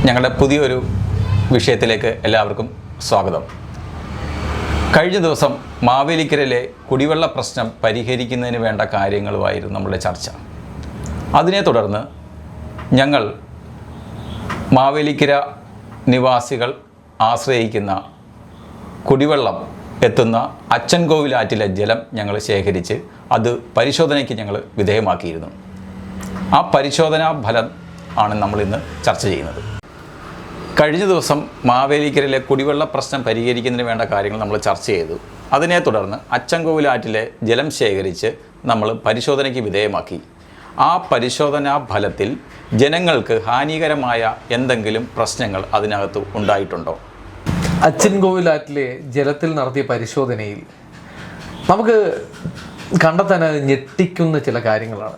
ഞങ്ങളുടെ പുതിയൊരു വിഷയത്തിലേക്ക് എല്ലാവർക്കും സ്വാഗതം. കഴിഞ്ഞ ദിവസം മാവേലിക്കരയിലെ കുടിവെള്ള പ്രശ്നം പരിഹരിക്കുന്നതിന് വേണ്ട കാര്യങ്ങളുമായിരുന്നു നമ്മുടെ ചർച്ച. അതിനെ തുടർന്ന് ഞങ്ങൾ മാവേലിക്കര നിവാസികൾ ആശ്രയിക്കുന്ന കുടിവെള്ളം എത്തുന്ന അച്ചൻകോവിലാറ്റിലെ ജലം ഞങ്ങൾ ശേഖരിച്ച് അത് പരിശോധനയ്ക്ക് ഞങ്ങൾ വിധേയമാക്കിയിരുന്നു. ആ പരിശോധനാ ഫലം ആണ് നമ്മളിന്ന് ചർച്ച ചെയ്യുന്നത്. കഴിഞ്ഞ ദിവസം മാവേലിക്കരയിലെ കുടിവെള്ള പ്രശ്നം പരിഹരിക്കുന്നതിന് വേണ്ട കാര്യങ്ങൾ നമ്മൾ ചർച്ച ചെയ്തു. അതിനെ തുടർന്ന് അച്ചൻകോവിലാറ്റിലെ ജലം ശേഖരിച്ച് നമ്മൾ പരിശോധനയ്ക്ക് വിധേയമാക്കി. ആ പരിശോധനാ ഫലത്തിൽ ജനങ്ങൾക്ക് ഹാനികരമായ എന്തെങ്കിലും പ്രശ്നങ്ങൾ അതിനകത്ത് ഉണ്ടായിട്ടുണ്ടോ? അച്ചൻകോവിലാറ്റിലെ ജലത്തിൽ നടത്തിയ പരിശോധനയിൽ നമുക്ക് കണ്ടെത്താൻ ഞെട്ടിക്കുന്ന ചില കാര്യങ്ങളാണ്.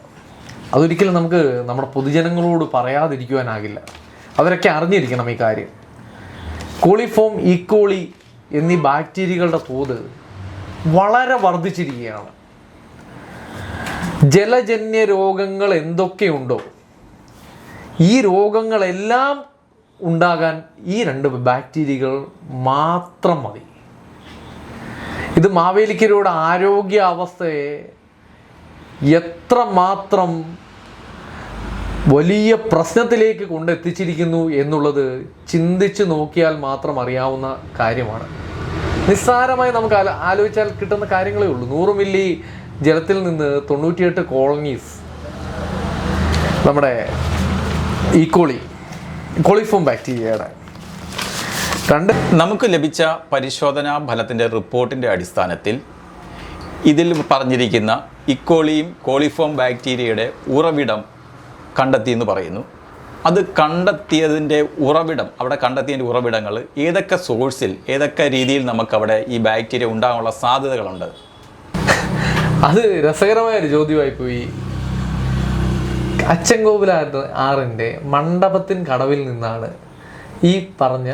അതൊരിക്കലും നമുക്ക് നമ്മുടെ പൊതുജനങ്ങളോട് പറയാതിരിക്കുവാനാകില്ല. അവരൊക്കെ അറിഞ്ഞിരിക്കണം ഈ കാര്യം. കോളിഫോം, ഈക്കോളി എന്നീ ബാക്ടീരിയകളുടെ തോത് വളരെ വർദ്ധിച്ചിരിക്കുകയാണ്. ജലജന്യ രോഗങ്ങൾ എന്തൊക്കെയുണ്ടോ ഈ രോഗങ്ങളെല്ലാം ഉണ്ടാകാൻ ഈ രണ്ട് ബാക്ടീരിയകൾ മാത്രം മതി. ഇത് മാവേലിക്കരയുടെ ആരോഗ്യ അവസ്ഥയെ എത്രമാത്രം വലിയ പ്രശ്നത്തിലേക്ക് കൊണ്ടെത്തിച്ചിരിക്കുന്നു എന്നുള്ളത് ചിന്തിച്ച് നോക്കിയാൽ മാത്രം അറിയാവുന്ന കാര്യമാണ്. നിസ്സാരമായി നമുക്ക് ആലോചിച്ചാൽ കിട്ടുന്ന കാര്യങ്ങളേ ഉള്ളൂ. 100 മില്ലി ജലത്തിൽ നിന്ന് 98 കോളനീസ് നമ്മുടെ കോളിഫോം ബാക്ടീരിയയുടെ നമുക്ക് ലഭിച്ച പരിശോധനാ ഫലത്തിൻ്റെ റിപ്പോർട്ടിൻ്റെ അടിസ്ഥാനത്തിൽ ഇതിൽ പറഞ്ഞിരിക്കുന്ന ഇക്കോളിയും കോളിഫോം ബാക്ടീരിയയുടെ ഉറവിടം കണ്ടെത്തിയെന്ന് പറയുന്നു. അത് കണ്ടെത്തിയതിൻ്റെ ഉറവിടം, അവിടെ കണ്ടെത്തിയതിൻ്റെ ഉറവിടങ്ങൾ ഏതൊക്കെ സോഴ്സിൽ, ഏതൊക്കെ രീതിയിൽ നമുക്കവിടെ ഈ ബാക്ടീരിയ ഉണ്ടാകാനുള്ള സാധ്യതകളുണ്ട്? അത് രസകരമായൊരു ചോദ്യമായി പോയി. അച്ചൻകോവിലാറിൻ്റെ മണ്ഡപത്തിൻ കടവിൽ നിന്നാണ് ഈ പറഞ്ഞ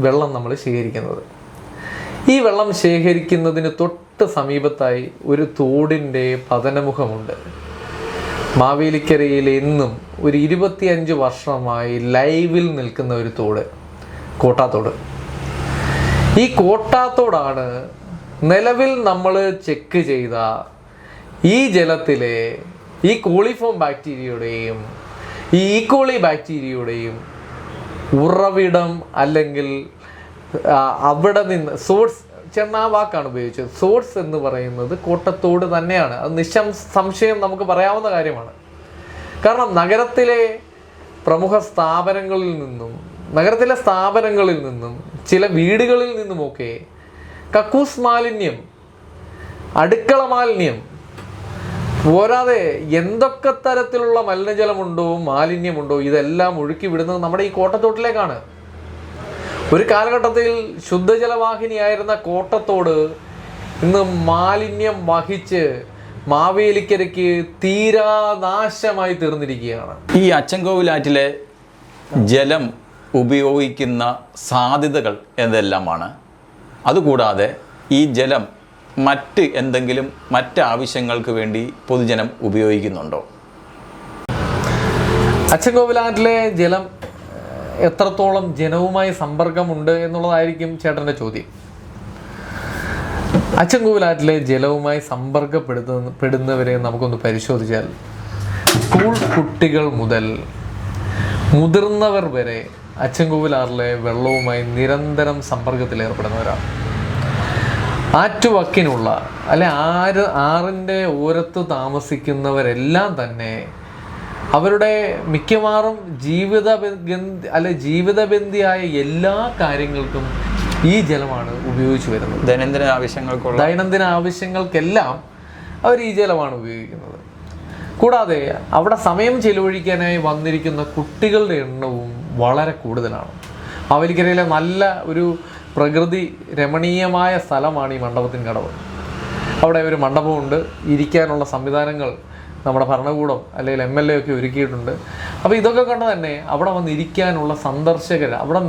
വെള്ളം നമ്മൾ ശേഖരിക്കുന്നത്. ഈ വെള്ളം ശേഖരിക്കുന്നതിന് തൊട്ട് സമീപത്തായി ഒരു തോടിൻ്റെ പതനമുഖമുണ്ട്. മാവേലിക്കരയിൽ എന്നും ഒരു 25 വർഷമായി ലൈവിൽ നിൽക്കുന്ന ഒരു തോട്, കോട്ടാത്തോട്. ഈ കോട്ടാത്തോടാണ് നിലവിൽ നമ്മൾ ചെക്ക് ചെയ്ത ഈ ജലത്തിലെ ഈ കോളിഫോം ബാക്ടീരിയയുടെയും ഈ ഈക്കോളി ബാക്ടീരിയയുടെയും ഉറവിടം. അല്ലെങ്കിൽ അവിടെ നിന്ന് സോഴ്സ്, ചെന്ന വാക്കാണ് ഉപയോഗിച്ചത്. സോഴ്സ് എന്ന് പറയുന്നത് കോട്ടത്തോട് തന്നെയാണ്. അത് സംശയം നമുക്ക് പറയാവുന്ന കാര്യമാണ്. കാരണം നഗരത്തിലെ പ്രമുഖ സ്ഥാപനങ്ങളിൽ നിന്നും, ചില വീടുകളിൽ നിന്നുമൊക്കെ കക്കൂസ് മാലിന്യം, അടുക്കള മാലിന്യം പോരാതെ എന്തൊക്കെ തരത്തിലുള്ള മലിനജലമുണ്ടോ, മാലിന്യമുണ്ടോ, ഇതെല്ലാം ഒഴുക്കി വിടുന്നത് നമ്മുടെ ഈ കോട്ടത്തോട്ടിലേക്കാണ്. ഒരു കാലഘട്ടത്തിൽ ശുദ്ധജലവാഹിനിയായിരുന്ന കോട്ടത്തോട് ഇന്ന് മാലിന്യം വഹിച്ച് മാവേലിക്കരയ്ക്ക് തീരാനാശമായി തീർന്നിരിക്കുകയാണ്. ഈ അച്ചൻകോവിലാറ്റിലെ ജലം ഉപയോഗിക്കുന്ന സാധ്യതകൾ എന്തെല്ലാമാണ്? അതുകൂടാതെ ഈ ജലം മറ്റ് ആവശ്യങ്ങൾക്ക് വേണ്ടി പൊതുജനം ഉപയോഗിക്കുന്നുണ്ടോ? അച്ചൻകോവിലാറ്റിലെ ജലം എത്രത്തോളം ജനവുമായി സമ്പർക്കമുണ്ട് എന്നുള്ളതായിരിക്കും ചേട്ടൻ്റെ ചോദ്യം. അച്ചൻകോവിലാറ്റിലെ ജലവുമായി സമ്പർക്കപ്പെടുന്നവരെ നമുക്കൊന്ന് പരിശോധിച്ചാൽ സ്കൂൾ കുട്ടികൾ മുതൽ മുതിർന്നവർ വരെ അച്ചൻകോവിലാറിലെ വെള്ളവുമായി നിരന്തരം സമ്പർക്കത്തിലേർപ്പെടുന്നവരാണ്. ആറ്റുവക്കിനുള്ള ആറിൻ്റെ ഓരത്ത് താമസിക്കുന്നവരെല്ലാം തന്നെ അവരുടെ മിക്കവാറും ജീവിതബന്ധിയായ എല്ലാ കാര്യങ്ങൾക്കും ഈ ജലമാണ് ഉപയോഗിച്ച് വരുന്നത്. ദൈനംദിന ആവശ്യങ്ങൾക്കെല്ലാം അവർ ഈ ജലമാണ് ഉപയോഗിക്കുന്നത്. കൂടാതെ അവിടെ സമയം ചെലവഴിക്കാനായി വന്നിരിക്കുന്ന കുട്ടികളുടെ എണ്ണവും വളരെ കൂടുതലാണ്. മാവേലിക്കരയിലെ നല്ല ഒരു പ്രകൃതി രമണീയമായ സ്ഥലമാണ് ഈ മണ്ഡപത്തിൻ കടവ്. അവിടെ ഒരു മണ്ഡപമുണ്ട്, ഇരിക്കാനുള്ള സംവിധാനങ്ങൾ നമ്മുടെ ഭരണകൂടം അല്ലെങ്കിൽ MLA ഒക്കെ ഒരുക്കിയിട്ടുണ്ട്. അപ്പോൾ ഇതൊക്കെ കണ്ട് തന്നെ അവിടെ വന്നിരിക്കാനുള്ള സന്ദർശകർ, അവിടെ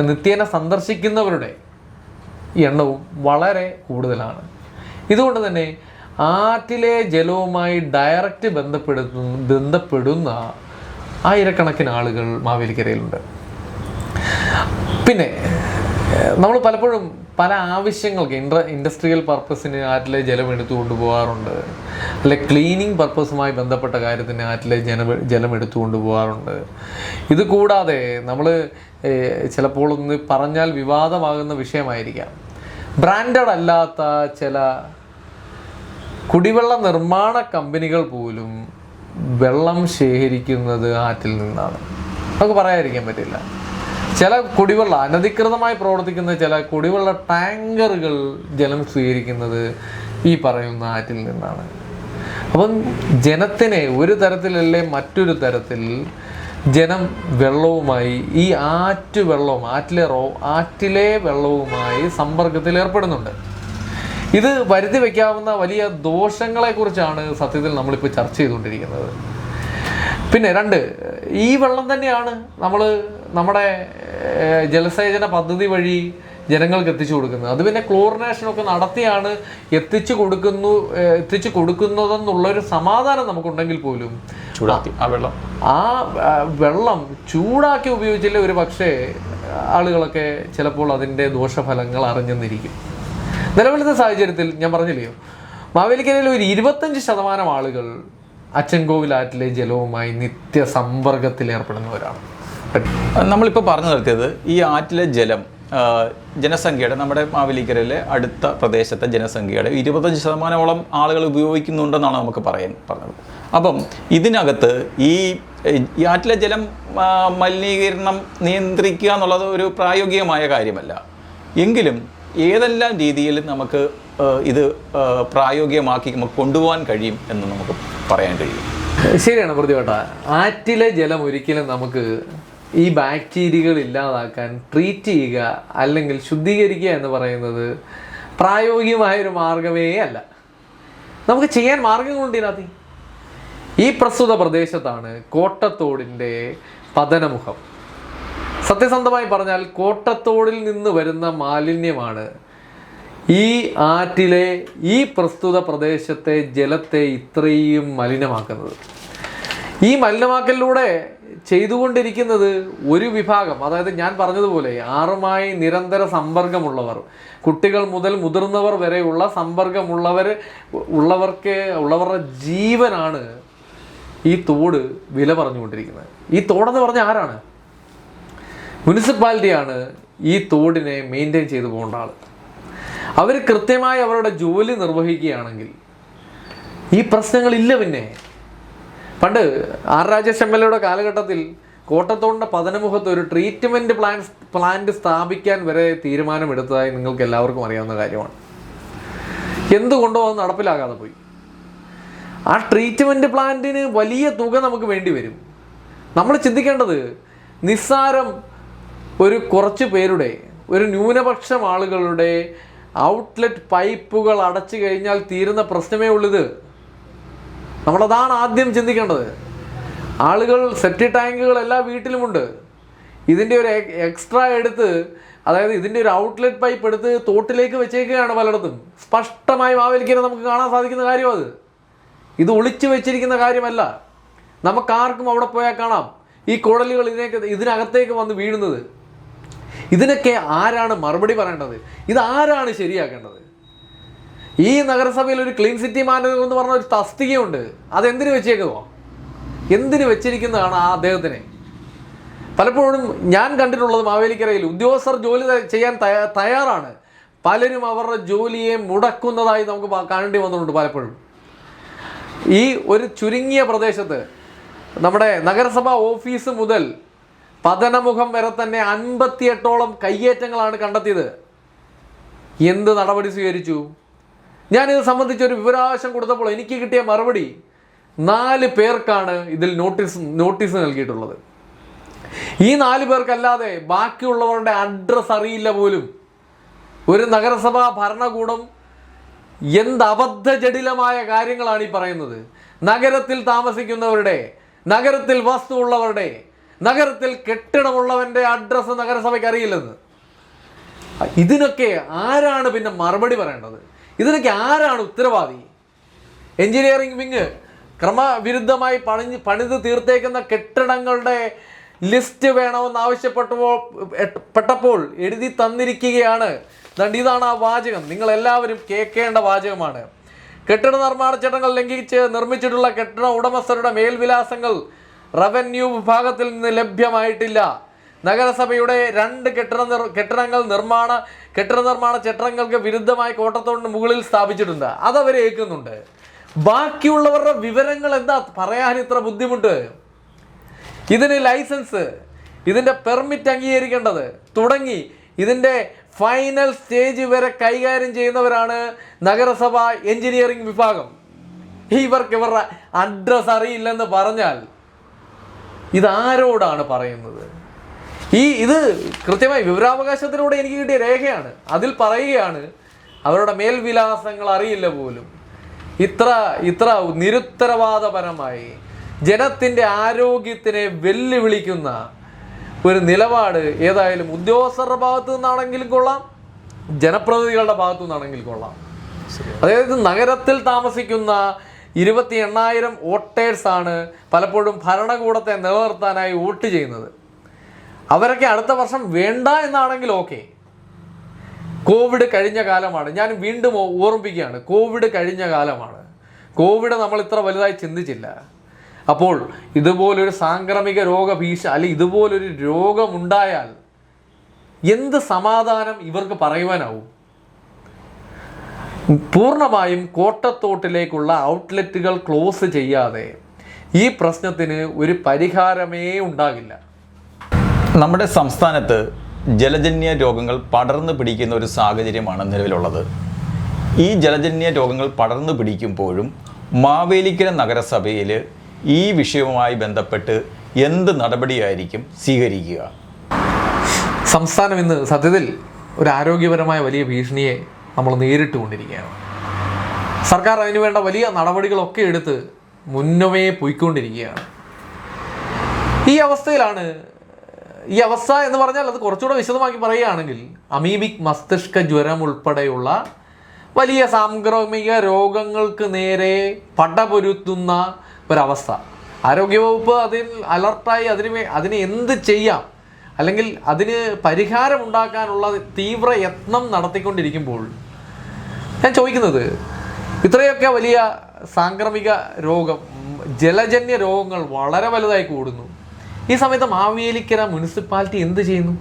നിത്യേന സന്ദർശിക്കുന്നവരുടെ എണ്ണവും വളരെ കൂടുതലാണ്. ഇതുകൊണ്ട് തന്നെ ആറ്റിലെ ജലവുമായി ഡയറക്റ്റ് ബന്ധപ്പെടുന്ന ആയിരക്കണക്കിന് ആളുകൾ മാവേലിക്കരയിലുണ്ട്. പിന്നെ നമ്മൾ പലപ്പോഴും പല ആവശ്യങ്ങൾക്ക് ഇൻഡസ്ട്രിയൽ പർപ്പസിന് ആറ്റിലെ ജലം എടുത്തു കൊണ്ടുപോകാറുണ്ട്, അല്ലെ ക്ലീനിങ് പർപ്പസുമായി ബന്ധപ്പെട്ട കാര്യത്തിന് ആറ്റിലെ ജലം എടുത്തു കൊണ്ടുപോകാറുണ്ട്. ഇത് കൂടാതെ നമ്മൾ ചിലപ്പോൾ ഒന്ന് പറഞ്ഞാൽ വിവാദമാകുന്ന വിഷയമായിരിക്കാം, ബ്രാൻഡഡ് അല്ലാത്ത ചില കുടിവെള്ള നിർമ്മാണ കമ്പനികൾ പോലും വെള്ളം ശേഖരിക്കുന്നത് ആറ്റിൽ നിന്നാണ്. നമുക്ക് പറയാതിരിക്കാൻ പറ്റില്ല. ചില കുടിവെള്ള അനധികൃതമായി പ്രവർത്തിക്കുന്ന ചില കുടിവെള്ള ടാങ്കറുകൾ ജലം സ്വീകരിക്കുന്നത് ഈ പറയുന്ന ആറ്റിൽ നിന്നാണ്. അപ്പം ജനത്തിനെ ഒരു തരത്തിലല്ലേ മറ്റൊരു തരത്തിൽ ജനം വെള്ളവുമായി ഈ ആറ്റിലെ വെള്ളവുമായി സമ്പർക്കത്തിൽ ഏർപ്പെടുന്നുണ്ട്. ഇത് വരുത്തി വയ്ക്കാവുന്ന വലിയ ദോഷങ്ങളെക്കുറിച്ചാണ് സത്യത്തിൽ നമ്മളിപ്പോൾ ചർച്ച ചെയ്തുകൊണ്ടിരിക്കുന്നത്. പിന്നെ 2, ഈ വെള്ളം തന്നെയാണ് നമ്മൾ നമ്മുടെ ജലസേചന പദ്ധതി വഴി ജനങ്ങൾക്ക് എത്തിച്ചു കൊടുക്കുന്നത്. അത് പിന്നെ ക്ലോറിനേഷനൊക്കെ നടത്തിയാണ് എത്തിച്ചു കൊടുക്കുന്നതെന്നുള്ളൊരു സമാധാനം നമുക്കുണ്ടെങ്കിൽ പോലും ആ വെള്ളം ചൂടാക്കി ഉപയോഗിച്ചില്ലേ ഒരു പക്ഷേ ആളുകളൊക്കെ ചിലപ്പോൾ അതിൻ്റെ ദോഷഫലങ്ങൾ അറിഞ്ഞെന്നിരിക്കും. നിലവിലത്തെ സാഹചര്യത്തിൽ ഞാൻ പറഞ്ഞില്ലയോ, മാവേലിക്കരയിൽ ഒരു 25% ആളുകൾ അച്ചൻകോവിൽ ആറ്റിലെ ജലവുമായി നിത്യസമ്പർക്കത്തിൽ ഏർപ്പെടുന്നവരാണ്. നമ്മളിപ്പോൾ പറഞ്ഞു നിർത്തിയത് ഈ ആറ്റിലെ ജലം ജനസംഖ്യയുടെ, നമ്മുടെ മാവേലിക്കരയിലെ അടുത്ത പ്രദേശത്തെ ജനസംഖ്യയുടെ 25% ആളുകൾ ഉപയോഗിക്കുന്നുണ്ടെന്നാണ് നമുക്ക് പറഞ്ഞത്. അപ്പം ഇതിനകത്ത് ഈ ആറ്റിലെ ജലം മലിനീകരണം നിയന്ത്രിക്കുക എന്നുള്ളത് ഒരു പ്രായോഗികമായ കാര്യമല്ല. എങ്കിലും ഏതെല്ലാം രീതിയിൽ നമുക്ക് ഇത് പ്രായോഗികമാക്കി നമുക്ക് കൊണ്ടുപോകാൻ കഴിയും എന്ന് നമുക്ക് പറയാൻ കഴിയും. ശരിയാണ് പ്രതിവട്ട. ആറ്റിലെ ജലം ഒരിക്കലും നമുക്ക് ഈ ബാക്ടീരിയകൾ ഇല്ലാതാക്കാൻ ട്രീറ്റ് ചെയ്യുക അല്ലെങ്കിൽ ശുദ്ധീകരിക്കുക എന്ന് പറയുന്നത് പ്രായോഗികമായൊരു മാർഗമേ അല്ല. നമുക്ക് ചെയ്യാൻ മാർഗങ്ങളുണ്ട് ഇതിനകത്ത്. ഈ പ്രസ്തുത പ്രദേശത്താണ് കോട്ടത്തോടിൻ്റെ പതനമുഖം. സത്യസന്ധമായി പറഞ്ഞാൽ കോട്ടത്തോടിൽ നിന്ന് വരുന്ന മാലിന്യമാണ് ഈ ആറ്റിലെ ഈ പ്രസ്തുത പ്രദേശത്തെ ജലത്തെ ഇത്രയും മലിനമാക്കുന്നത്. ഈ മലിനമാക്കലിലൂടെ ചെയ്തുകൊണ്ടിരിക്കുന്നത് ഒരു വിഭാഗം, അതായത് ഞാൻ പറഞ്ഞതുപോലെ ആറുമായി നിരന്തര സമ്പർക്കമുള്ളവർ, കുട്ടികൾ മുതൽ മുതിർന്നവർ വരെയുള്ള ഉള്ളവരുടെ ജീവനാണ് ഈ തോട് വില പറഞ്ഞുകൊണ്ടിരിക്കുന്നത്. ഈ തോടെന്ന് പറഞ്ഞാൽ ആരാണ്? മുനിസിപ്പാലിറ്റിയാണ് ഈ തോടിനെ മെയിൻറ്റെയിൻ ചെയ്തു പോകേണ്ട ആൾ. അവർ കൃത്യമായി അവരുടെ ജോലി നിർവഹിക്കുകയാണെങ്കിൽ ഈ പ്രശ്നങ്ങളില്ല. പിന്നെ പണ്ട് ആർ രാജേഷ് എം.എൽ.എയുടെ കാലഘട്ടത്തിൽ കോട്ടത്തോടിൻ്റെ പതനമുഖത്ത് ഒരു ട്രീറ്റ്മെൻറ്റ് പ്ലാന്റ് സ്ഥാപിക്കാൻ വരെ തീരുമാനമെടുത്തതായി നിങ്ങൾക്ക് എല്ലാവർക്കും അറിയാവുന്ന കാര്യമാണ്. എന്തുകൊണ്ടോ അത് നടപ്പിലാകാതെ പോയി. ആ ട്രീറ്റ്മെൻറ്റ് പ്ലാന്റിന് വലിയ തുക നമുക്ക് വേണ്ടി വരും. നമ്മൾ ചിന്തിക്കേണ്ടത് നിസ്സാരം കുറച്ച് പേരുടെ, ഒരു ന്യൂനപക്ഷം ആളുകളുടെ ഔട്ട്ലെറ്റ് പൈപ്പുകൾ അടച്ചു കഴിഞ്ഞാൽ തീരുന്ന പ്രശ്നമേ ഉള്ളത്. നമ്മളതാണ് ആദ്യം ചിന്തിക്കേണ്ടത്. ആളുകൾ സെപ്റ്റി ടാങ്കുകൾ എല്ലാ വീട്ടിലുമുണ്ട്. ഇതിൻ്റെ ഒരു എക്സ്ട്രാ എടുത്ത്, അതായത് ഇതിൻ്റെ ഒരു ഔട്ട്ലെറ്റ് പൈപ്പ് എടുത്ത് തോട്ടിലേക്ക് വെച്ചേക്കുകയാണ് പലയിടത്തും. സ്പഷ്ടമായി മാവേലിക്കര നമുക്ക് കാണാൻ സാധിക്കുന്ന കാര്യം അത്. ഇത് ഒളിച്ചു വെച്ചിരിക്കുന്ന കാര്യമല്ല. നമുക്കാർക്കും അവിടെ പോയാൽ കാണാം ഈ കുഴലുകൾ ഇതിനകത്തേക്ക് വന്ന് വീഴുന്നത്. ഇതിനൊക്കെ ആരാണ് മറുപടി പറയേണ്ടത്? ഇത് ആരാണ് ശരിയാക്കേണ്ടത്? ഈ നഗരസഭയിൽ ഒരു ക്ലീൻ സിറ്റി മാനേജർ എന്ന് പറഞ്ഞ ഒരു തസ്തികയുണ്ട്. അതെന്തിനു വെച്ചേക്കുമോ? എന്തിനു വെച്ചിരിക്കുന്നതാണ് ആ അദ്ദേഹത്തിനെ? പലപ്പോഴും ഞാൻ കണ്ടിട്ടുള്ളത് മാവേലിക്കരയിൽ ഉദ്യോഗസ്ഥർ ജോലി ചെയ്യാൻ തയ്യാറാണ്. പലരും അവരുടെ ജോലിയെ മുടക്കുന്നതായി നമുക്ക് കാണേണ്ടി വന്നിട്ടുണ്ട് പലപ്പോഴും. ഈ ഒരു ചുരുങ്ങിയ പ്രദേശത്ത് നമ്മുടെ നഗരസഭാ ഓഫീസ് മുതൽ പതനമുഖം വരെ തന്നെ 58ഓളം കയ്യേറ്റങ്ങളാണ് കണ്ടെത്തിയത്. എന്ത് നടപടി സ്വീകരിച്ചു? ഞാനിത് സംബന്ധിച്ചൊരു വിവരാവകാശം കൊടുത്തപ്പോൾ എനിക്ക് കിട്ടിയ മറുപടി 4 പേർക്കാണ് ഇതിൽ നോട്ടീസ് നൽകിയിട്ടുള്ളത്. ഈ 4 പേർക്കല്ലാതെ ബാക്കിയുള്ളവരുടെ അഡ്രസ്സ് അറിയില്ല പോലും. ഒരു നഗരസഭാ ഭരണകൂടം എന്ത് അബദ്ധജടിലമായ കാര്യങ്ങളാണ് ഈ പറയുന്നത്. നഗരത്തിൽ താമസിക്കുന്നവരുടെ, നഗരത്തിൽ വസ്തു ഉള്ളവരുടെ, നഗരത്തിൽ കെട്ടിടമുള്ളവൻ്റെ അഡ്രസ്സ് നഗരസഭയ്ക്ക് അറിയില്ലെന്ന്. ഇതിനൊക്കെ ആരാണ് പിന്നെ മറുപടി പറയേണ്ടത്? ഇതിനൊക്കെ ആരാണ് ഉത്തരവാദി? എഞ്ചിനീയറിംഗ് വിങ് ക്രമവിരുദ്ധമായി പണിത് തീർത്തേക്കുന്ന കെട്ടിടങ്ങളുടെ ലിസ്റ്റ് വേണമെന്ന് ആവശ്യപ്പെട്ടപ്പോൾ എഴുതി തന്നിരിക്കുകയാണ്. ഇതാണ് ആ വാചകം. നിങ്ങൾ എല്ലാവരും കേൾക്കേണ്ട വാചകമാണ്. കെട്ടിട നിർമ്മാണ ചട്ടങ്ങൾ ലംഘിച്ച് നിർമ്മിച്ചിട്ടുള്ള കെട്ടിട ഉടമസ്ഥരുടെ മേൽവിലാസങ്ങൾ റവന്യൂ വിഭാഗത്തിൽ നിന്ന് ലഭ്യമായിട്ടില്ല. നഗരസഭയുടെ 2 കെട്ടിട നിർമ്മാണ ചട്ടങ്ങൾക്ക് വിരുദ്ധമായി കോട്ടത്തോടിന് മുകളിൽ സ്ഥാപിച്ചിട്ടുണ്ട്. അതവർ ഏൽക്കുന്നുണ്ട്. ബാക്കിയുള്ളവരുടെ വിവരങ്ങൾ എന്താ പറയാൻ ഇത്ര ബുദ്ധിമുട്ട്? ഇതിന് ലൈസൻസ്, ഇതിൻ്റെ പെർമിറ്റ് അംഗീകരിക്കേണ്ടത് തുടങ്ങി ഇതിൻ്റെ ഫൈനൽ സ്റ്റേജ് വരെ കൈകാര്യം ചെയ്യുന്നവരാണ് നഗരസഭ എഞ്ചിനീയറിംഗ് വിഭാഗം. ഇവരുടെ അഡ്രസ് അറിയില്ലെന്ന് പറഞ്ഞാൽ ഇതാരോടാണ് പറയുന്നത്? ഇത് കൃത്യമായി വിവരാവകാശത്തിലൂടെ എനിക്ക് കിട്ടിയ രേഖയാണ്. അതിൽ പറയുകയാണ് അവരുടെ മേൽവിലാസങ്ങൾ അറിയില്ല പോലും. ഇത്ര നിരുത്തരവാദപരമായി ജനത്തിൻ്റെ ആരോഗ്യത്തിനെ വെല്ലുവിളിക്കുന്ന ഒരു നിലപാട് ഏതായാലും ഉദ്യോഗസ്ഥരുടെ ഭാഗത്തു നിന്നാണെങ്കിലും കൊള്ളാം, ജനപ്രതിനിധികളുടെ ഭാഗത്തു നിന്നാണെങ്കിൽ കൊള്ളാം. അതായത് നഗരത്തിൽ താമസിക്കുന്ന 28,000 വോട്ടേഴ്സാണ് പലപ്പോഴും ഭരണകൂടത്തെ നിലനിർത്താനായി വോട്ട് ചെയ്യുന്നത്. അവരൊക്കെ അടുത്ത വർഷം വേണ്ട എന്നാണെങ്കിൽ ഓക്കെ. കോവിഡ് കഴിഞ്ഞ കാലമാണ്. ഞാൻ വീണ്ടും ഓർമ്മിപ്പിക്കുകയാണ്, കോവിഡ് കഴിഞ്ഞ കാലമാണ്. കോവിഡ് നമ്മൾ ഇത്ര വലുതായി ചിന്തിച്ചില്ല. അപ്പോൾ ഇതുപോലൊരു സാംക്രമിക അല്ലെങ്കിൽ ഇതുപോലൊരു രോഗമുണ്ടായാൽ എന്ത് സമാധാനം ഇവർക്ക് പറയുവാനാവും? പൂർണ്ണമായും കോട്ടത്തോട്ടിലേക്കുള്ള ഔട്ട്ലെറ്റുകൾ ക്ലോസ് ചെയ്യാതെ ഈ പ്രശ്നത്തിന് ഒരു പരിഹാരമേ ഉണ്ടാകില്ല. നമ്മുടെ സംസ്ഥാനത്ത് ജലജന്യ രോഗങ്ങൾ പടർന്നു പിടിക്കുന്ന ഒരു സാഹചര്യമാണ് നിലവിലുള്ളത്. ഈ ജലജന്യ രോഗങ്ങൾ പടർന്നു പിടിക്കുമ്പോഴും മാവേലിക്കര നഗരസഭയിൽ ഈ വിഷയവുമായി ബന്ധപ്പെട്ട് എന്ത് നടപടിയായിരിക്കും സ്വീകരിക്കുക? സംസ്ഥാനം ഇന്ന് സത്യത്തിൽ ഒരു ആരോഗ്യപരമായ വലിയ ഭീഷണിയെ നമ്മൾ നേരിട്ടുകൊണ്ടിരിക്കുകയാണ്. സർക്കാർ അതിനുവേണ്ട വലിയ നടപടികളൊക്കെ എടുത്ത് മുന്നമേ പോയിക്കൊണ്ടിരിക്കുകയാണ്. ഈ അവസ്ഥ എന്ന് പറഞ്ഞാൽ അത് കുറച്ചുകൂടെ വിശദമാക്കി പറയുകയാണെങ്കിൽ അമീബിക് മസ്തിഷ്ക ജ്വരം ഉൾപ്പെടെയുള്ള വലിയ സാംക്രമിക രോഗങ്ങൾക്ക് നേരെ പടപൊരുത്തുന്ന ഒരവസ്ഥ. ആരോഗ്യവകുപ്പ് അതിൽ അലർട്ടായി അതിന് എന്ത് ചെയ്യാം, അല്ലെങ്കിൽ അതിന് പരിഹാരമുണ്ടാക്കാനുള്ള തീവ്ര യത്നം നടത്തിക്കൊണ്ടിരിക്കുമ്പോൾ ഞാൻ ചോദിക്കുന്നത്, ഇത്രയൊക്കെ വലിയ സാംക്രമിക രോഗം, ജലജന്യ രോഗങ്ങൾ വളരെ വലുതായി കൂടുന്നു. ഈ സമയത്ത് മാവേലിക്കര മുനിസിപ്പാലിറ്റി എന്ത് ചെയ്യുന്നു?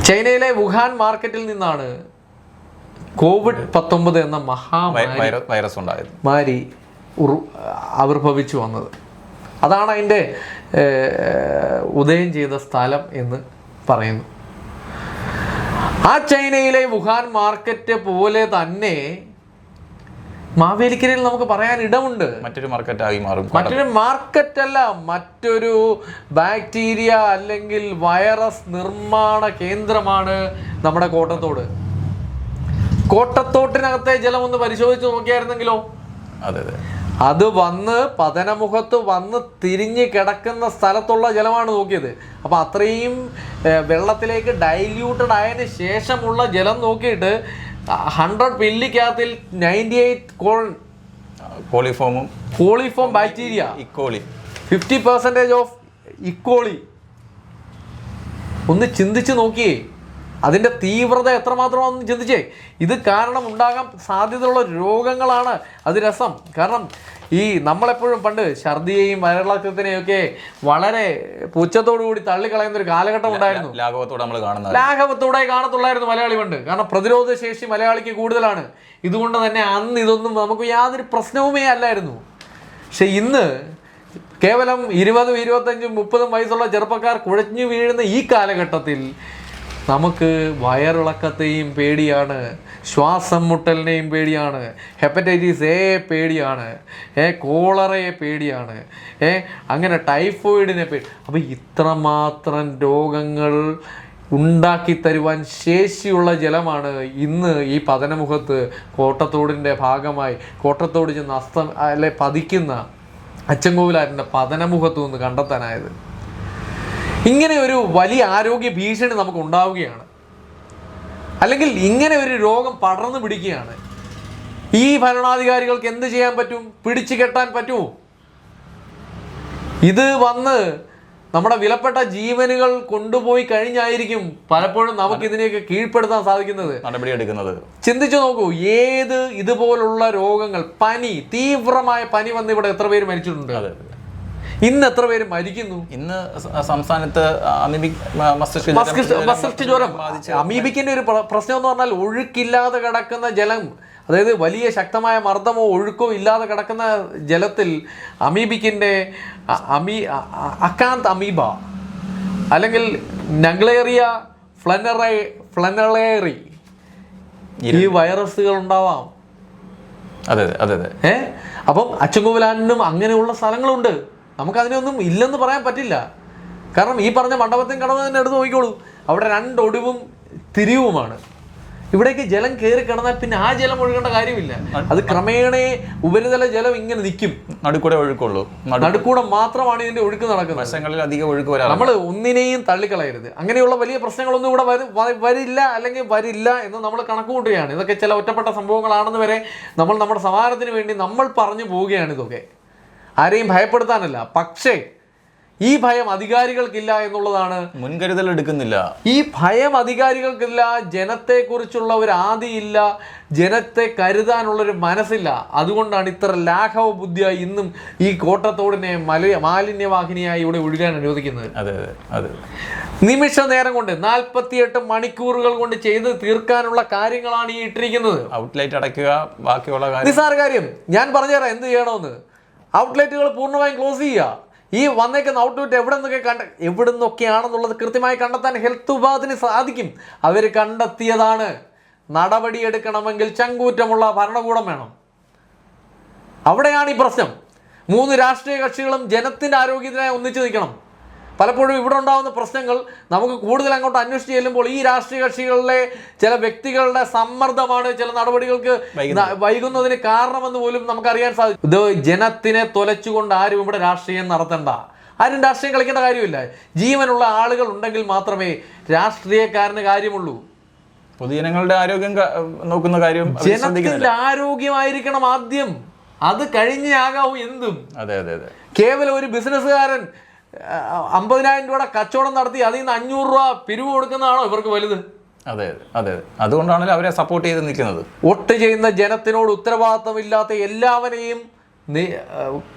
ചൈനയിലെ വുഹാൻ മാർക്കറ്റിൽ നിന്നാണ് COVID-19 എന്ന വൈറസ് ഉണ്ടായത്, ആവിർഭവിച്ചു വന്നത്. അതാണ് അതിൻ്റെ ഉദയം ചെയ്ത സ്ഥലം എന്ന് പറയുന്നു. ആ ചൈനയിലെ വുഹാൻ മാർക്കറ്റ് പോലെ തന്നെ മാവേലിക്കരയിൽ നമുക്ക് പറയാൻ ഇടമുണ്ട്. മറ്റൊരു മാർക്കറ്റായി മാറും. മറ്റൊരു മാർക്കറ്റല്ല, മറ്റൊരു ബാക്ടീരിയ അല്ലെങ്കിൽ വൈറസ് നിർമ്മാണ കേന്ദ്രമാണ് നമ്മുടെ കോട്ടത്തോട്. കോട്ടത്തോട്ടിനകത്തെ ജലം ഒന്ന് പരിശോധിച്ച് നോക്കിയായിരുന്നെങ്കിലോ? അതെ, അത് പതനമുഖത്ത് വന്ന് തിരിഞ്ഞ് കിടക്കുന്ന സ്ഥലത്തുള്ള ജലമാണ് നോക്കിയത്. അപ്പോൾ അത്രയും വെള്ളത്തിലേക്ക് ഡൈല്യൂട്ടഡ് ആയതിനു ശേഷമുള്ള ജലം നോക്കിയിട്ട് 100 മില്ലിക്കകത്തിൽ 98 കോളിഫോം ബാക്ടീരിയ, 50% ഓഫ് ഇക്കോളി. ഒന്ന് ചിന്തിച്ച് നോക്കിയേ, അതിൻ്റെ തീവ്രത എത്രമാത്രമാണെന്ന് ചിന്തിച്ചേ. ഇത് കാരണം ഉണ്ടാകാൻ സാധ്യതയുള്ള രോഗങ്ങളാണ്. അത് രസം. കാരണം നമ്മളെപ്പോഴും പണ്ട് ഛർദിയെയും വയറിളക്കത്തിനെയൊക്കെ വളരെ പുച്ഛത്തോടു കൂടി തള്ളിക്കളയുന്ന ഒരു കാലഘട്ടം ഉണ്ടായിരുന്നു. ലാഘവത്തോടെ കാണത്തുള്ളായിരുന്നു മലയാളി പണ്ട്. കാരണം പ്രതിരോധ ശേഷി മലയാളിക്ക് കൂടുതലാണ്. ഇതുകൊണ്ട് തന്നെ അന്ന് ഇതൊന്നും നമുക്ക് യാതൊരു പ്രശ്നവുമേ അല്ലായിരുന്നു. പക്ഷെ ഇന്ന് കേവലം 20, 25, 30 വയസ്സുള്ള ചെറുപ്പക്കാർ കുഴഞ്ഞു വീഴുന്ന ഈ കാലഘട്ടത്തിൽ നമുക്ക് വയറിളക്കത്തെയും പേടിയാണ്, ശ്വാസം മുട്ടലിനെയും പേടിയാണ്, ഹെപ്പറ്റൈറ്റിസ് എ പേടിയാണ്, കോളറയെ പേടിയാണ്, അങ്ങനെ ടൈഫോയിഡിനെ അപ്പോൾ ഇത്രമാത്രം രോഗങ്ങൾ ഉണ്ടാക്കി തരുവാൻ ശേഷിയുള്ള ജലമാണ് ഇന്ന് ഈ പതനമുഖത്ത് കോട്ടത്തോടിൻ്റെ ഭാഗമായി കോട്ടത്തോട് ചെന്ന് പതിക്കുന്ന അച്ചൻകോവിലാറ്റിൻ്റെ പതനമുഖത്തു നിന്ന് കണ്ടെത്താനായത്. ഇങ്ങനെ ഒരു വലിയ ആരോഗ്യ ഭീഷണി നമുക്ക് ഉണ്ടാവുകയാണ്, അല്ലെങ്കിൽ ഇങ്ങനെ ഒരു രോഗം പടർന്നു പിടിക്കുകയാണ്. ഈ ഭരണാധികാരികൾക്ക് എന്ത് ചെയ്യാൻ പറ്റും? പിടിച്ചു കെട്ടാൻ പറ്റുമോ? ഇത് വന്ന് നമ്മുടെ വിലപ്പെട്ട ജീവനുകൾ കൊണ്ടുപോയി കഴിഞ്ഞായിരിക്കും പലപ്പോഴും നമുക്ക് ഇതിനെയൊക്കെ കീഴ്പ്പെടുത്താൻ സാധിക്കുന്നത്, നടപടിയെടുക്കുന്നത്. ചിന്തിച്ചു നോക്കൂ, ഏത് ഇതുപോലുള്ള രോഗങ്ങൾ, പനി, തീവ്രമായ പനി വന്ന് ഇവിടെ എത്ര പേര് മരിച്ചിട്ടുണ്ട്? ഇന്ന് എത്ര പേര് മരിക്കുന്നു? ഇന്ന് സംസ്ഥാനത്ത് മസ്തിഷ്ക ജ്വരം. അമീബിക്കിന്റെ ഒരു പ്രശ്നം എന്ന് പറഞ്ഞാൽ ഒഴുക്കില്ലാതെ കിടക്കുന്ന ജലം, അതായത് വലിയ ശക്തമായ മർദ്ദമോ ഒഴുക്കോ ഇല്ലാതെ കിടക്കുന്ന ജലത്തിൽ അമീബിക്കിൻ്റെ അക്കാന്ത് അമീബ അല്ലെങ്കിൽ നഗ്ലേറിയ ഫ്ലനറേറി ഈ വൈറസുകൾ ഉണ്ടാവാം. അതെ അതെ അതെ. അപ്പം അച്ചൻകോവിലാറ്റിനും അങ്ങനെയുള്ള സ്ഥലങ്ങളുണ്ട്. നമുക്കതിനൊന്നും ഇല്ലെന്ന് പറയാൻ പറ്റില്ല. കാരണം ഈ പറഞ്ഞ മണ്ഡപത്തിൻ കടവ് തന്നെ എടുത്ത് നോക്കിക്കോളൂ, അവിടെ 2 ഒടിവും തിരിവുമാണ്. ഇവിടേക്ക് ജലം കയറി കിടന്നാൽ പിന്നെ ആ ജലം ഒഴുകേണ്ട കാര്യമില്ല. അത് ക്രമേണ ഉപരിതല ജലം ഇങ്ങനെ നിൽക്കും, നടുക്കൂടെ ഒഴുക്കുള്ളൂ, നടുക്കൂടെ മാത്രമാണ് ഇതിന്റെ ഒഴുക്ക് നടക്കുന്നത്. വശങ്ങളിൽ അധികം ഒഴുക്ക് വരാം. നമ്മൾ ഒന്നിനെയും തള്ളിക്കളയരുത്. അങ്ങനെയുള്ള വലിയ പ്രശ്നങ്ങളൊന്നും ഇവിടെ വരില്ല അല്ലെങ്കിൽ വരില്ല എന്ന് നമ്മൾ കണക്കുകൂട്ടുകയാണ്. ഇതൊക്കെ ചില ഒറ്റപ്പെട്ട സംഭവങ്ങളാണെന്ന് വരെ നമ്മൾ നമ്മുടെ സമാധാനത്തിന് വേണ്ടി നമ്മൾ പറഞ്ഞു പോവുകയാണ്. ഇതൊക്കെ ആരെയും ഭയപ്പെടുത്താനല്ല, പക്ഷേ ഈ ഭയം അധികാരികൾക്കില്ല എന്നുള്ളതാണ്. മുൻകരുതൽ എടുക്കുന്നില്ല. ഈ ഭയം അധികാരികൾക്കില്ല, ജനത്തെക്കുറിച്ചുള്ള ഒരു ആദിയില്ല, ജനത്തെ കരുതാനുള്ളൊരു മനസ്സില്ല. അതുകൊണ്ടാണ് ഇത്ര ലാഘവ ബുദ്ധിയായി ഇന്നും ഈ കോട്ടത്തോടിനെ മാലിന്യവാഹിനിയായി ഇവിടെ ഒഴുകാൻ അനുവദിക്കുന്നത്. അതെ അതെ. നിമിഷ നേരം കൊണ്ട് 48 മണിക്കൂറുകൾ കൊണ്ട് ചെയ്ത് തീർക്കാനുള്ള കാര്യങ്ങളാണ് ഈ ഇട്ടിരിക്കുന്നത്. ഔട്ട്ലെറ്റ് അടയ്ക്കുക, ബാക്കിയുള്ള കാര്യം നിസ്സാര കാര്യം. ഞാൻ പറഞ്ഞുതരാം എന്ത് ചെയ്യണമെന്ന്. ഔട്ട്ലെറ്റുകൾ പൂർണ്ണമായും ക്ലോസ് ചെയ്യുക. ഈ വന്നേക്കുന്ന ഔട്ട്ലെറ്റ് എവിടെ നിന്നൊക്കെയാണെന്നുള്ളത് കൃത്യമായി കണ്ടെത്താൻ ഹെൽത്ത് വിഭാഗത്തിന് സാധിക്കും. അവർ കണ്ടെത്തിയതാണ്. നടപടിയെടുക്കണമെങ്കിൽ ചങ്കൂറ്റമുള്ള ഭരണകൂടം വേണം. അവിടെയാണ് ഈ പ്രശ്നം. 3 രാഷ്ട്രീയ കക്ഷികളും ജനത്തിൻ്റെ ആരോഗ്യത്തിനായി ഒന്നിച്ചു നിൽക്കണം. പലപ്പോഴും ഇവിടെ ഉണ്ടാകുന്ന പ്രശ്നങ്ങൾ നമുക്ക് കൂടുതൽ അങ്ങോട്ട് അന്വേഷിച്ച് ചെല്ലുമ്പോൾ ഈ രാഷ്ട്രീയ കക്ഷികളിലെ ചില വ്യക്തികളുടെ സമ്മർദ്ദമാണ് ചില നടപടികൾക്ക് വൈകുന്നതിന് കാരണമെന്ന് പോലും നമുക്കറിയാൻ സാധിക്കും. ഇത് ജനത്തിനെ തൊലച്ചുകൊണ്ട് ആരും ഇവിടെ രാഷ്ട്രീയം നടത്തണ്ട. ആരും രാഷ്ട്രീയം കളിക്കേണ്ട കാര്യമില്ല. ജീവനുള്ള ആളുകൾ ഉണ്ടെങ്കിൽ മാത്രമേ രാഷ്ട്രീയക്കാരന് കാര്യമുള്ളൂ. പൊതുജനങ്ങളുടെ ആരോഗ്യം നോക്കുന്ന കാര്യം, ജനത്തിന്റെ ആരോഗ്യമായിരിക്കണം ആദ്യം. അത് കഴിഞ്ഞേ ആകാവൂ എന്തും. അതെ അതെ അതെ. കേവലം ഒരു ബിസിനസ്സുകാരൻ 50,000 രൂപയുടെ കച്ചവടം നടത്തി അതിൽ നിന്ന് 500 രൂപ പിരിവ് കൊടുക്കുന്നതാണോ ഇവർക്ക് വലുത്? അതെ അതെ. അതുകൊണ്ടാണല്ലോ അവരെ സപ്പോർട്ട് ചെയ്ത് നിൽക്കുന്നത്. വോട്ട് ചെയ്യുന്ന ജനത്തിനോട് ഉത്തരവാദിത്തമില്ലാത്ത എല്ലാവരെയും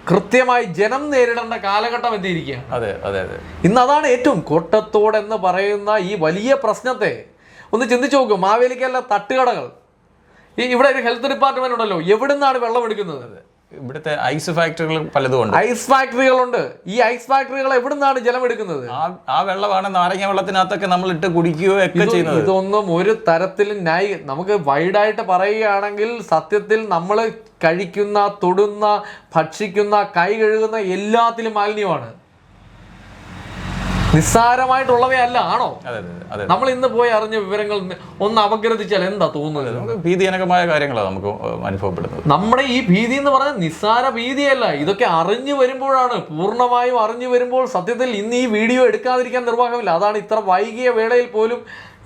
കൃത്യമായി ജനം നേരിടേണ്ട കാലഘട്ടം എത്തിയിരിക്കുകയാണ്. അതെ അതെ അതെ. ഇന്ന് അതാണ് ഏറ്റവും കോട്ടത്തോട് എന്ന് പറയുന്ന ഈ വലിയ പ്രശ്നത്തെ ഒന്ന് ചിന്തിച്ചു നോക്കും. മാവേലിക്കല്ല തട്ടുകടകൾ. ഇവിടെ ഒരു ഹെൽത്ത് ഡിപ്പാർട്ട്മെന്റ് ഉണ്ടല്ലോ, എവിടെ നിന്നാണ് വെള്ളം എടുക്കുന്നത്? ഇവിടുത്തെ ഐസ് ഫാക്ടറികൾ പലതും ഉണ്ട്. ഐസ് ഫാക്ടറികളുണ്ട്. ഈ ഐസ് ഫാക്ടറികൾ എവിടെ നിന്നാണ് ജലം എടുക്കുന്നത്? ആ വെള്ളമാണ് നാരങ്ങ വെള്ളത്തിനകത്തൊക്കെ നമ്മൾ ഇട്ട് കുടിക്കുകയോ ഒക്കെ ചെയ്യുന്നത്. ഇതൊന്നും ഒരു തരത്തിലും നമുക്ക് വൈഡായിട്ട് പറയുകയാണെങ്കിൽ സത്യത്തിൽ നമ്മൾ കഴിക്കുന്ന, തൊടുന്ന, ഭക്ഷിക്കുന്ന, കൈ കഴുകുന്ന എല്ലാത്തിലും മാലിന്യമാണ്. നിസ്സാരമായിട്ടുള്ളവയല്ല ആണോ? നമ്മൾ ഇന്ന് പോയി അറിഞ്ഞ വിവരങ്ങൾ ഒന്ന് അപഗ്രഥിച്ചാൽ എന്താ തോന്നുന്നത്? നമുക്ക് ഭീതിജനകമായ കാര്യങ്ങളാണ് നമുക്ക് അനുഭവപ്പെടുന്നത്. നമ്മുടെ ഈ ഭീതി എന്ന് പറഞ്ഞാൽ നിസ്സാര ഭീതിയല്ല. ഇതൊക്കെ അറിഞ്ഞു വരുമ്പോഴാണ്, പൂർണ്ണമായും അറിഞ്ഞു വരുമ്പോൾ സത്യത്തിൽ ഇന്ന് ഈ വീഡിയോ എടുക്കാതിരിക്കാൻ നിർവാഹമില്ല. അതാണ് ഇത്ര വൈകിയ വേളയിൽ പോലും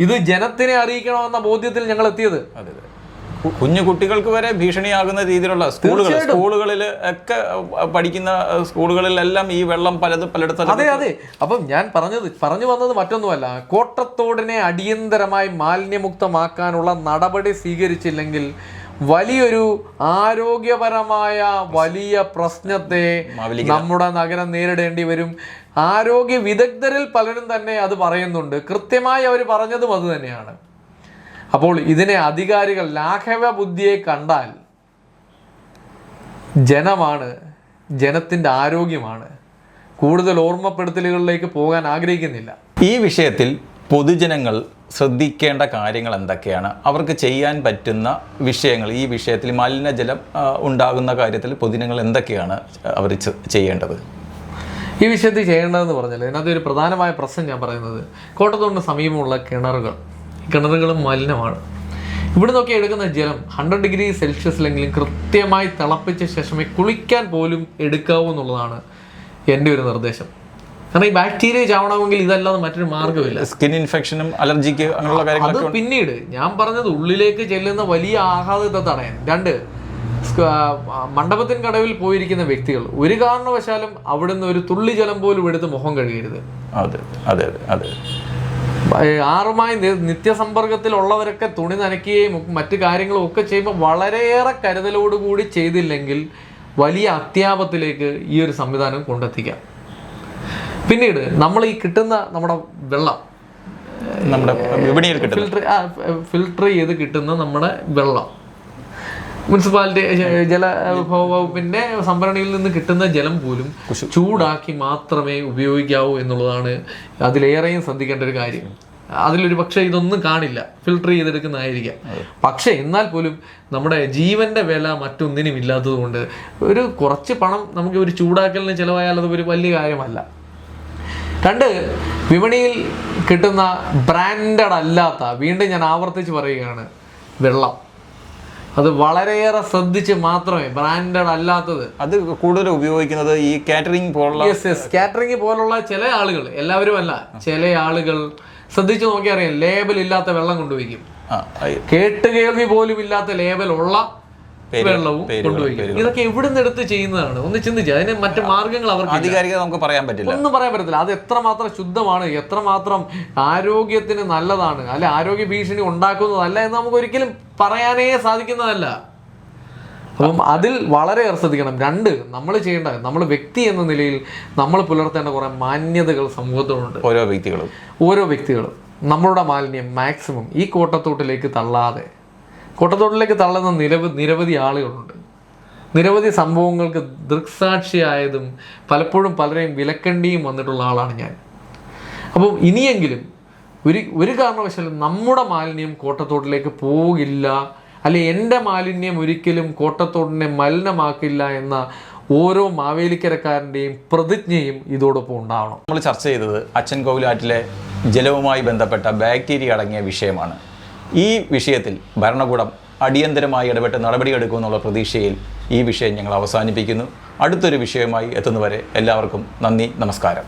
ഇത് ജനത്തിനെ അറിയിക്കണമെന്ന ബോധ്യത്തിൽ ഞങ്ങൾ എത്തിയത്. അതെ. കുഞ്ഞു കുട്ടികൾക്ക് വരെ ഭീഷണിയാകുന്ന രീതിയിലുള്ള സ്കൂളുകളിൽ ഒക്കെ പഠിക്കുന്ന സ്കൂളുകളിലെല്ലാം ഈ വെള്ളം പലയിടത്തും. അതെ. അപ്പം ഞാൻ പറഞ്ഞു വന്നത് മറ്റൊന്നുമല്ല. കോട്ടത്തോടിനെ അടിയന്തരമായി മാലിന്യമുക്തമാക്കാനുള്ള നടപടി സ്വീകരിച്ചില്ലെങ്കിൽ വലിയൊരു ആരോഗ്യപരമായ വലിയ പ്രശ്നത്തെ നമ്മുടെ നഗരം നേരിടേണ്ടി വരും. ആരോഗ്യ വിദഗ്ധരിൽ പലരും തന്നെ അത് പറയുന്നുണ്ട്. കൃത്യമായി അവർ പറഞ്ഞതും അത് തന്നെയാണ്. അപ്പോൾ ഇതിനെ അധികാരികൾ ലാഘവ ബുദ്ധിയെ കണ്ടാൽ ജനമാണ്, ജനത്തിൻ്റെ ആരോഗ്യമാണ്. കൂടുതൽ ഓർമ്മപ്പെടുത്തലുകളിലേക്ക് പോകാൻ ആഗ്രഹിക്കുന്നില്ല. ഈ വിഷയത്തിൽ പൊതുജനങ്ങൾ ശ്രദ്ധിക്കേണ്ട കാര്യങ്ങൾ എന്തൊക്കെയാണ്? അവർക്ക് ചെയ്യാൻ പറ്റുന്ന വിഷയങ്ങൾ, ഈ വിഷയത്തിൽ മലിനജലം ഉണ്ടാകുന്ന കാര്യത്തിൽ പൊതുജനങ്ങൾ എന്തൊക്കെയാണ് അവർ ചെയ്യേണ്ടത്? ഈ വിഷയത്തിൽ ചെയ്യേണ്ടതെന്ന് പറഞ്ഞാൽ ഇതിനകത്ത് ഒരു പ്രധാനമായ പ്രശ്നം ഞാൻ പറയുന്നത്, കോട്ടത്തോടിന് സമീപമുള്ള കിണറുകളും മലിനമാണ്. ഇവിടെ നിന്നൊക്കെ എടുക്കുന്ന ജലം 100 ഡിഗ്രി സെൽഷ്യസിലെങ്കിലും കൃത്യമായി തിളപ്പിച്ച ശേഷമേ കുളിക്കാൻ പോലും എടുക്കാവൂ എന്നുള്ളതാണ് എൻ്റെ ഒരു നിർദ്ദേശം. കാരണം ഈ ബാക്ടീരിയ ചാവണമെങ്കിൽ ഇതല്ലാതെ മറ്റൊരു മാർഗ്ഗമില്ല. സ്കിൻ ഇൻഫെക്ഷനും അലർജിക്ക് അങ്ങനെയുള്ള കാര്യങ്ങൾ അത് പിന്നീട് ഞാൻ പറഞ്ഞത് ഉള്ളിലേക്ക് ചെല്ലുന്ന വലിയ ആഘാതത്തെ തടയാൻ. 2 മണ്ഡപത്തിൻ കടവിൽ പോയിരിക്കുന്ന വ്യക്തികൾ ഒരു കാരണവശാലും അവിടുന്ന് ഒരു തുള്ളി ജലം പോലും എടുത്ത് മുഖം കഴുകരുത്. അതെ അതെ അതെ. ആറുമായി നിത്യസമ്പർക്കത്തിലുള്ളവരൊക്കെ തുണി നനയ്ക്കുകയും മറ്റു കാര്യങ്ങളും ഒക്കെ ചെയ്യുമ്പോൾ വളരെയേറെ കരുതലോടുകൂടി ചെയ്തില്ലെങ്കിൽ വലിയ അത്യാപത്തിലേക്ക് ഈ ഒരു സംവിധാനം കൊണ്ടെത്തിക്കാം. പിന്നീട് നമ്മൾ ഈ കിട്ടുന്ന നമ്മുടെ വെള്ളം, നമ്മുടെ വിപണിയിൽ ഫിൽട്ടർ ചെയ്ത് കിട്ടുന്ന നമ്മുടെ വെള്ളം, മുനിസിപ്പാലിറ്റി ജലവിഭവ വകുപ്പിന്റെ സംഭരണിയിൽ നിന്ന് കിട്ടുന്ന ജലം പോലും ചൂടാക്കി മാത്രമേ ഉപയോഗിക്കാവൂ എന്നുള്ളതാണ് അതിലേറെയും ശ്രദ്ധിക്കേണ്ട ഒരു കാര്യം. അതിലൊരു പക്ഷേ ഇതൊന്നും കാണില്ല, ഫിൽട്ടർ ചെയ്തെടുക്കുന്നതായിരിക്കാം. പക്ഷെ എന്നാൽ പോലും നമ്മുടെ ജീവന്റെ വില മറ്റൊന്നിനും ഇല്ലാത്തത് കൊണ്ട് ഒരു കുറച്ച് പണം നമുക്ക് ഒരു ചൂടാക്കലിന് ചിലവായാൽ അത് ഒരു വലിയ കാര്യമല്ല. രണ്ട്, വിപണിയിൽ കിട്ടുന്ന ബ്രാൻഡഡ് അല്ലാത്ത, വീണ്ടും ഞാൻ ആവർത്തിച്ച് പറയുകയാണ്, വെള്ളം അത് വളരെയേറെ ശ്രദ്ധിച്ച് മാത്രമേ, ബ്രാൻഡഡ് അല്ലാത്തത് അത് കൂടുതൽ ഉപയോഗിക്കുന്നത് ഈ കാറ്ററിംഗ് പോലുള്ള കാറ്ററിംഗ് പോലുള്ള ചില ആളുകൾ, എല്ലാവരും അല്ല, ചില ആളുകൾ ശ്രദ്ധിച്ചു നോക്കിയാൽ അറിയാം, ലേബൽ ഇല്ലാത്ത വെള്ളം കൊണ്ടുവയ്ക്കും. കേട്ടുകേൾവി പോലും ഇല്ലാത്ത ലേബൽ ഉള്ള വെള്ളവും കൊണ്ടുവയ്ക്കും. ഇതൊക്കെ എവിടുന്ന് എടുത്ത് ചെയ്യുന്നതാണ്? ഒന്ന് ചിന്തിച്ച് അതിന് മറ്റു മാർഗങ്ങൾ അവർക്ക് ആധികാരികത നമുക്ക് പറയാൻ പറ്റില്ല, ഒന്നും പറയാൻ പറ്റത്തില്ല. അത് എത്രമാത്രം ശുദ്ധമാണ്, എത്രമാത്രം ആരോഗ്യത്തിന് നല്ലതാണ്, അല്ലെ ആരോഗ്യ ഭീഷണി ഉണ്ടാക്കുന്നതല്ല എന്ന് നമുക്ക് ഒരിക്കലും പറയാനേ സാധിക്കുന്നതല്ല. അപ്പം അതിൽ വളരെ ശ്രദ്ധിക്കണം. രണ്ട്, നമ്മൾ ചെയ്യേണ്ട, നമ്മൾ വ്യക്തി എന്ന നിലയിൽ നമ്മൾ പുലർത്തേണ്ട കുറെ മാന്യതകൾ സമൂഹത്തിലുണ്ട്. ഓരോ വ്യക്തികളും നമ്മളുടെ മാലിന്യം മാക്സിമം ഈ കോട്ടത്തോട്ടിലേക്ക് തള്ളാതെ, കോട്ടത്തോട്ടിലേക്ക് തള്ളുന്ന നിരവധി ആളുകളുണ്ട്. നിരവധി സംഭവങ്ങൾക്ക് ദൃക്സാക്ഷിയായതും പലപ്പോഴും പലരെയും വിലക്കണ്ടിയും വന്നിട്ടുള്ള ആളാണ് ഞാൻ. അപ്പം ഇനിയെങ്കിലും ഒരു കാരണവശാലും നമ്മുടെ മാലിന്യം കോട്ടത്തോട്ടിലേക്ക് പോകില്ല, അല്ലെ എൻ്റെ മാലിന്യം ഒരിക്കലും കോട്ടത്തോട്ടിനെ മലിനമാക്കില്ല എന്ന ഓരോ മാവേലിക്കരക്കാരൻ്റെയും പ്രതിജ്ഞയും ഇതോടൊപ്പം ഉണ്ടാവണം. നമ്മൾ ചർച്ച ചെയ്തത് അച്ചൻകോവിലാറ്റിലെ ജലവുമായി ബന്ധപ്പെട്ട ബാക്ടീരിയ അടങ്ങിയ വിഷയമാണ്. ഈ വിഷയത്തിൽ ഭരണകൂടം അടിയന്തരമായി ഇടപെട്ട് നടപടിയെടുക്കുമെന്നുള്ള പ്രതീക്ഷയിൽ ഈ വിഷയം ഞങ്ങൾ അവസാനിപ്പിക്കുന്നു. അടുത്തൊരു വിഷയവുമായി എത്തുന്നവരെ എല്ലാവർക്കും നന്ദി, നമസ്കാരം.